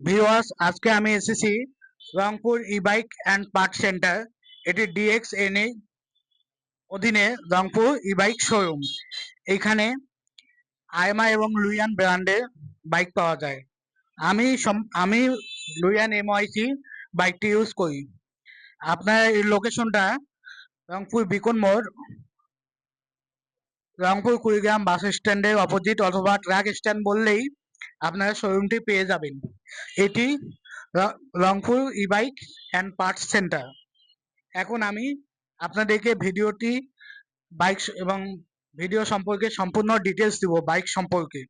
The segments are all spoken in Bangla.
ভিউয়ার্স, আজকে আমি এসেছি রংপুর ই বাইক অ্যান্ড পার্ট সেন্টার। এটি ডিএক্সএনএ অধীনে রংপুর ই বাইক শোরুম। এইখানে আয়মা এবং লুইয়ান ব্র্যান্ডের বাইক পাওয়া যায়। আমি লুইয়ান এমওয়াইসি বাইকটি ইউজ করি। আপনার এই লোকেশনটা রংপুর বিকন মোড়, রংপুর কুড়িগ্রাম বাস স্ট্যান্ডের অপোজিট অথবা ট্রাক স্ট্যান্ড বললেই আপনারা শোরুমটি পেয়ে যাবেন। এটি রংপুর ই বাইক অ্যান্ড পার্টস সেন্টার। এখন আমি আপনাদেরকে বাইক এবং ভিডিও সম্পর্কে সম্পূর্ণ ডিটেলস দিব বাইক সম্পর্কে।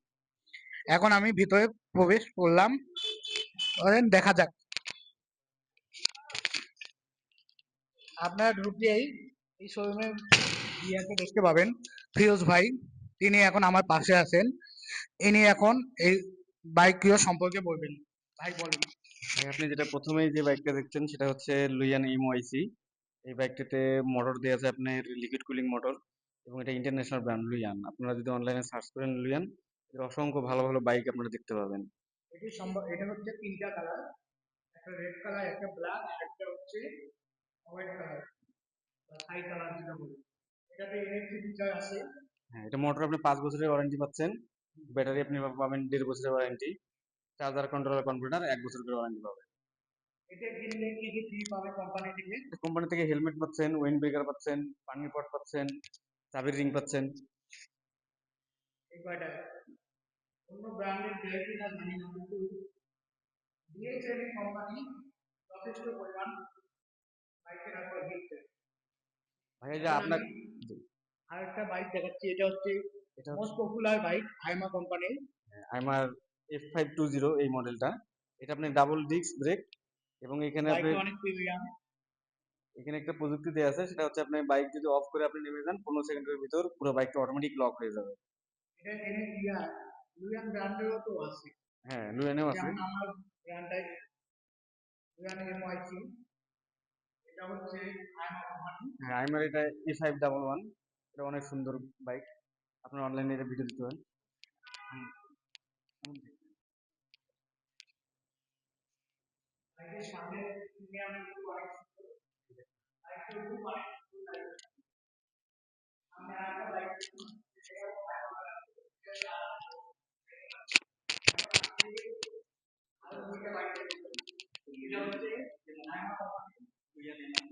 এখন আমি ভিতরে প্রবেশ করলাম, দেখা যাক। আপনারা ঢুকলেই এই শোরুমের ইয়াকে দেখতে পাবেন ফিরোজ ভাই। তিনি এখন আমার পাশে আছেন। ইনি এখন এই বাইকগুলো সম্পর্কে বলবেন। ভাই বলেন। ভাই, আপনি যেটা প্রথমেই যে বাইকটা দেখছেন সেটা হচ্ছে লুইয়ান এমওয়াইসি। এই বাইকটাতে মোটর দেওয়া আছে আপনার লিকুইড কুলিং মোটর, এবং এটা ইন্টারন্যাশনাল ব্র্যান্ড লুইয়ান। আপনারা যদি অনলাইনে সার্চ করেন লুইয়ান, এর অসংখ্য ভালো ভালো বাইক আপনারা দেখতে পাবেন। এটা হচ্ছে তিনটা কালার, একটা রেড কালার, একটা ব্ল্যাক, আর একটা হচ্ছে হোয়াইট কালার বা ছাই কালার যেটা বলি। এটাতে ইলেকট্রিক ফিচার আছে। হ্যাঁ, এটা মোটর আপনি 5 বছরের ওয়ারেন্টি পাচ্ছেন। ব্যাটারি আপনি পাবেন 1.5 বছরের ওয়ারেন্টি। চার্জার, কন্ট্রোলার, কম্পিউটার 1 বছর করে ওয়ারেন্টি পাবেন। এটা কিনলে কি কি ফ্রি পাবে কোম্পানি থেকে? কোম্পানি থেকে হেলমেট পাচ্ছেন, উইন্ড ব্রেকার পাচ্ছেন, পানির পট পাচ্ছেন, চাবির রিং পাচ্ছেন। এই কয়টা অন্য ব্র্যান্ডের দেয় কিনা জানি না, কিন্তু ডিএক্সএল কোম্পানি যথেষ্ট পরিমাণ বাইকের উপর দিচ্ছে। ভাই, এই যে এখন আপনার আমি আরেকটা বাইক দেখাচ্ছি। এটা হচ্ছে এটা মোস্ট পপুলার বাইক আইমা কোম্পানির। আমার F520 এই মডেলটা। এটা আপনি ডাবল ডিস্ক ব্রেক, এবং এখানে আপনি বাইকটা অনেক প্রিমিয়াম। এখানে একটা প্রযুক্তি দেওয়া আছে, সেটা হচ্ছে আপনি বাইক যদি অফ করে আপনি নেমে যান 15 সেকেন্ডের ভিতর পুরো বাইকটা অটোমেটিক লক হয়ে যাবে। এটা এনে ইয়া লুয়ান ব্র্যান্ডেরও তো আছে। হ্যাঁ, লুয়ানেও আছে। যেমন আমার ব্র্যান্ডটাই লুয়ান এমআইসি, এটা হচ্ছে আইমা কোম্পানি। হ্যাঁ, আমার এটা E511। এটা অনেক সুন্দর বাইক। আপনার অনলাইনে এটা ভিডিও দিতে পারেন। বাইকের সামনে প্রিমিয়াম অনেক সুন্দর, বাইকটা খুব অনেক সুন্দর। আমি আরেকটা বাইক আরো দুইটা বাইক এটা হচ্ছে আইমা কোম্পানি। এটা হচ্ছে